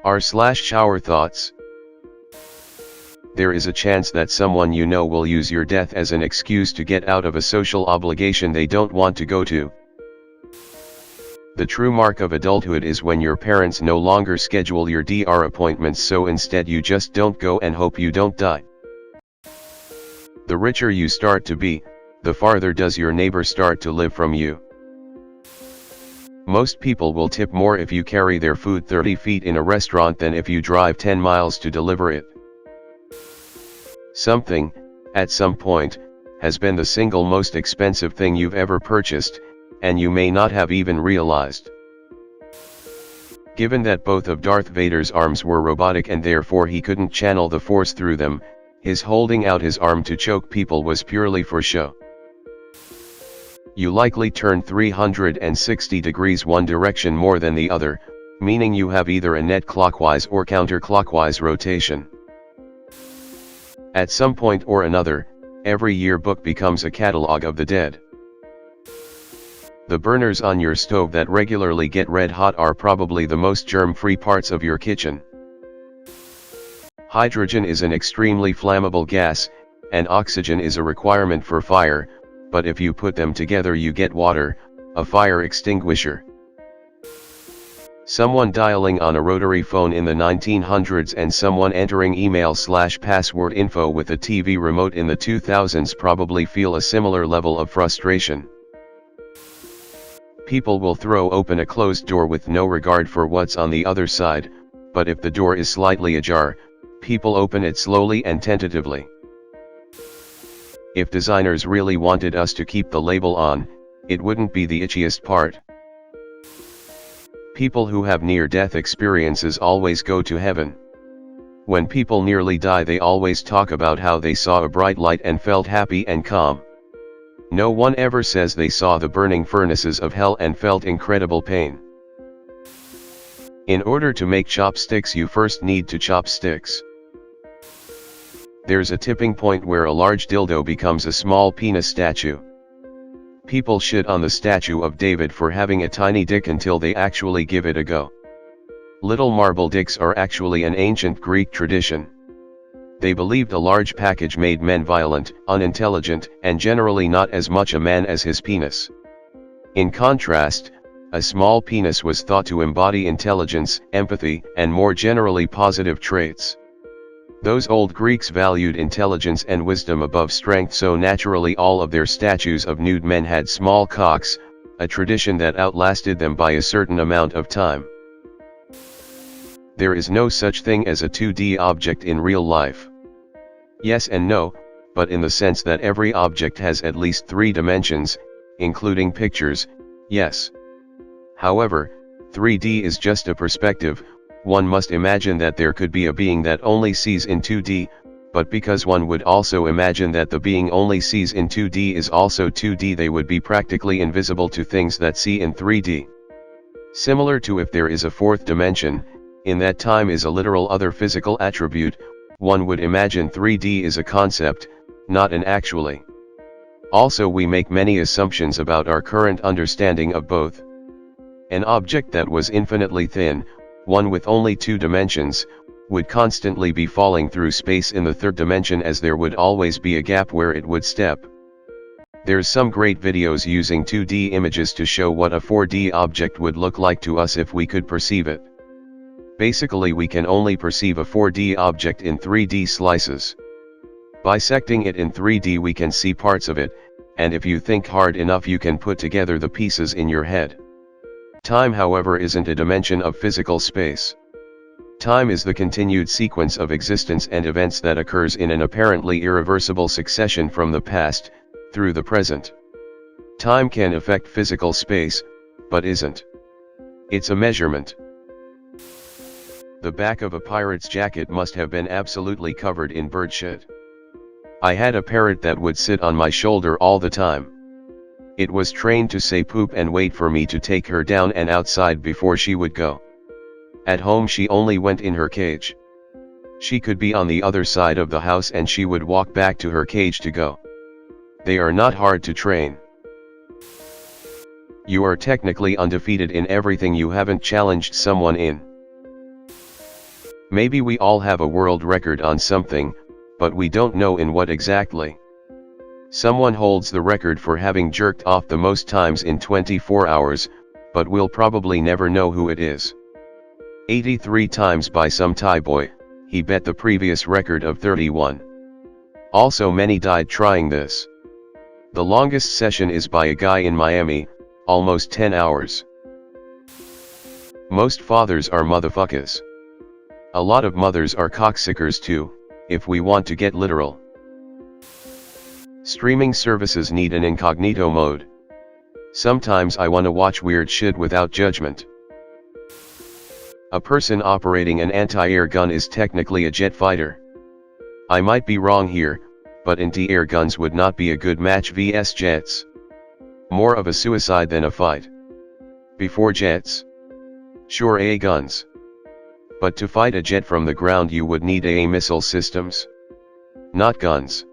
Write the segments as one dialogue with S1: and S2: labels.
S1: r/ShowerThoughts. There is a chance that someone you know will use your death as an excuse to get out of a social obligation they don't want to go to. The true mark of adulthood is when your parents no longer schedule your DR appointments, so instead you just don't go and hope you don't die. The richer you start to be, the farther does your neighbor start to live from you. Most people will tip more if you carry their food 30 feet in a restaurant than if you drive 10 miles to deliver it. Something, at some point, has been the single most expensive thing you've ever purchased, and you may not have even realized. Given that both of Darth Vader's arms were robotic and therefore he couldn't channel the Force through them, his holding out his arm to choke people was purely for show. You likely turn 360 degrees one direction more than the other, meaning you have either a net clockwise or counterclockwise rotation. At some point or another, every yearbook becomes a catalog of the dead. The burners on your stove that regularly get red hot are probably the most germ-free parts of your kitchen. Hydrogen is an extremely flammable gas, and oxygen is a requirement for fire, but if you put them together you get water, a fire extinguisher. Someone dialing on a rotary phone in the 1900s and someone entering email/password info with a TV remote in the 2000s probably feel a similar level of frustration. People will throw open a closed door with no regard for what's on the other side, but if the door is slightly ajar, people open it slowly and tentatively. If designers really wanted us to keep the label on, it wouldn't be the itchiest part. People who have near-death experiences always go to heaven. When people nearly die they always talk about how they saw a bright light and felt happy and calm. No one ever says they saw the burning furnaces of hell and felt incredible pain. In order to make chopsticks you first need to chop sticks. There's a tipping point where a large dildo becomes a small penis statue. People shit on the statue of David for having a tiny dick until they actually give it a go. Little marble dicks are actually an ancient Greek tradition. They believed a large package made men violent, unintelligent, and generally not as much a man as his penis. In contrast, a small penis was thought to embody intelligence, empathy, and more generally positive traits. Those old Greeks valued intelligence and wisdom above strength, so naturally all of their statues of nude men had small cocks, a tradition that outlasted them by a certain amount of time. There is no such thing as a 2D object in real life. Yes and no, but in the sense that every object has at least 3 dimensions, including pictures, yes. However, 3D is just a perspective. One must imagine that there could be a being that only sees in 2D, but because one would also imagine that the being only sees in 2D is also 2D, they would be practically invisible to things that see in 3D. Similar to if there is a 4th dimension, in that time is a literal other physical attribute, one would imagine 3D is a concept, not an actually. Also we make many assumptions about our current understanding of both. An object that was infinitely thin, one with only 2 dimensions, would constantly be falling through space in the 3rd dimension, as there would always be a gap where it would step. There's some great videos using 2D images to show what a 4D object would look like to us if we could perceive it. Basically we can only perceive a 4D object in 3D slices. Bisecting it in 3D we can see parts of it, and if you think hard enough you can put together the pieces in your head. Time, however, isn't a dimension of physical space. Time is the continued sequence of existence and events that occurs in an apparently irreversible succession from the past, through the present. Time can affect physical space, but isn't. It's a measurement. The back of a pirate's jacket must have been absolutely covered in bird shit. I had a parrot that would sit on my shoulder all the time. It was trained to say poop and wait for me to take her down and outside before she would go. At home she only went in her cage. She could be on the other side of the house and she would walk back to her cage to go. They are not hard to train. You are technically undefeated in everything you haven't challenged someone in. Maybe we all have a world record on something, but we don't know in what exactly. Someone holds the record for having jerked off the most times in 24 hours, but we'll probably never know who it is. 83 times by some Thai boy, he bet the previous record of 31. Also many died trying this. The longest session is by a guy in Miami, almost 10 hours. Most fathers are motherfuckers. A lot of mothers are cocksuckers too, if we want to get literal. Streaming services need an incognito mode. Sometimes I wanna watch weird shit without judgment. A person operating an anti-air gun is technically a jet fighter. I might be wrong here, but anti-air guns would not be a good match vs jets. More of a suicide than a fight. Before jets? Sure, AA guns. But to fight a jet from the ground you would need AA missile systems. Not guns.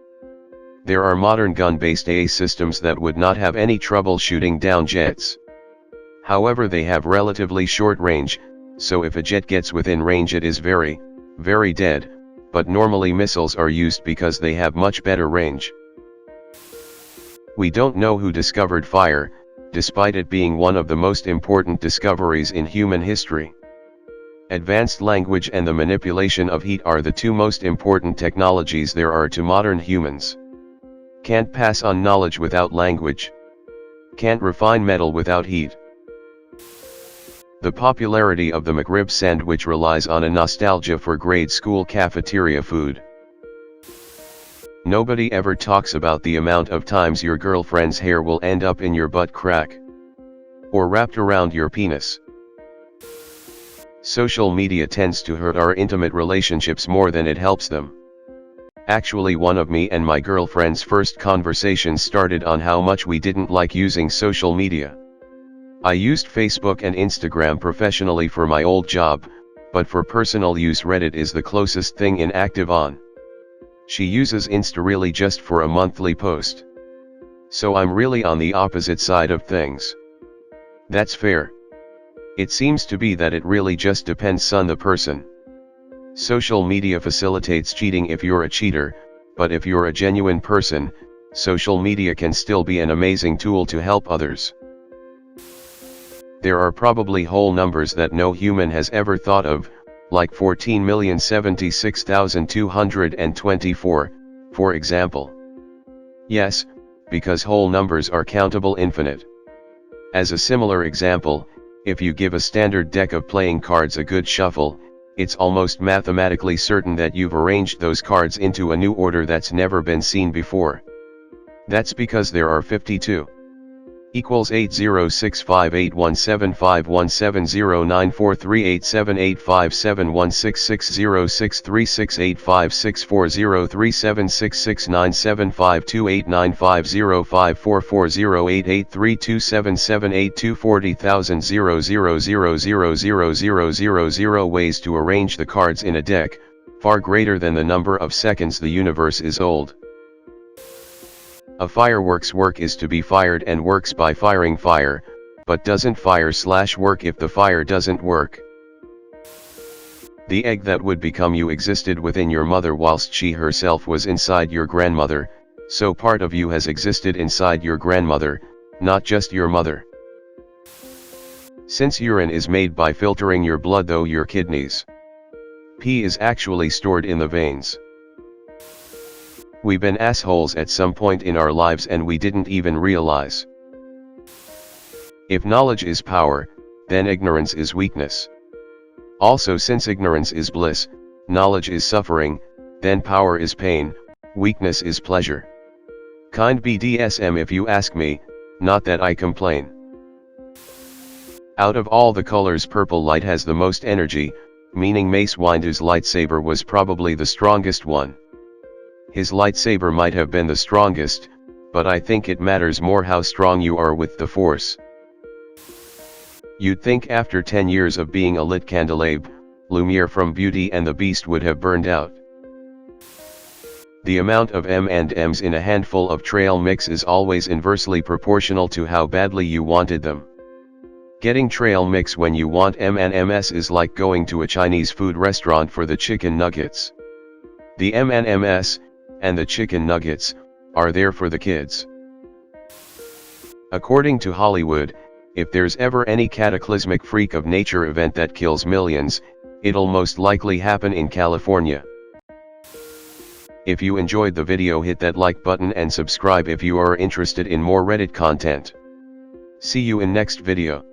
S1: There are modern gun-based AA systems that would not have any trouble shooting down jets. However, they have relatively short range, so if a jet gets within range it is very, very dead, but normally missiles are used because they have much better range. We don't know who discovered fire, despite it being one of the most important discoveries in human history. Advanced language and the manipulation of heat are the two most important technologies there are to modern humans. Can't pass on knowledge without language. Can't refine metal without heat. The popularity of the McRib sandwich relies on a nostalgia for grade school cafeteria food. Nobody ever talks about the amount of times your girlfriend's hair will end up in your butt crack. Or wrapped around your penis. Social media tends to hurt our intimate relationships more than it helps them. Actually, one of me and my girlfriend's first conversations started on how much we didn't like using social media. I used Facebook and Instagram professionally for my old job, but for personal use Reddit is the closest thing inactive on. She uses Insta really just for a monthly post. So I'm really on the opposite side of things. That's fair. It seems to be that it really just depends on the person. Social media facilitates cheating if you're a cheater, but if you're a genuine person, social media can still be an amazing tool to help others. There are probably whole numbers that no human has ever thought of, like 14,076,224, for example. Yes, because whole numbers are countable infinite. As a similar example, if you give a standard deck of playing cards a good shuffle, it's almost mathematically certain that you've arranged those cards into a new order that's never been seen before. That's because there are 52. Equals 80658171710943883277824408832778240,00000000000 ways to arrange the cards in a deck, far greater than the number of seconds the universe is old. A fireworks work is to be fired and works by firing fire, but doesn't fire/work if the fire doesn't work. The egg that would become you existed within your mother whilst she herself was inside your grandmother, so part of you has existed inside your grandmother, not just your mother. Since urine is made by filtering your blood through your kidneys, pee is actually stored in the veins. We've been assholes at some point in our lives and we didn't even realize. If knowledge is power, then ignorance is weakness. Also, since ignorance is bliss, knowledge is suffering, then power is pain, weakness is pleasure. Kind BDSM if you ask me, not that I complain. Out of all the colors, purple light has the most energy, meaning Mace Windu's lightsaber was probably the strongest one. His lightsaber might have been the strongest, but I think it matters more how strong you are with the Force. You'd think after 10 years of being a lit candelabe, Lumiere from Beauty and the Beast would have burned out. The amount of M&Ms in a handful of trail mix is always inversely proportional to how badly you wanted them. Getting trail mix when you want M&Ms is like going to a Chinese food restaurant for the chicken nuggets. The M&Ms, and the chicken nuggets, are there for the kids. According to Hollywood, if there's ever any cataclysmic freak of nature event that kills millions, it'll most likely happen in California. If you enjoyed the video, hit that like button and subscribe if you are interested in more Reddit content. See you in next video.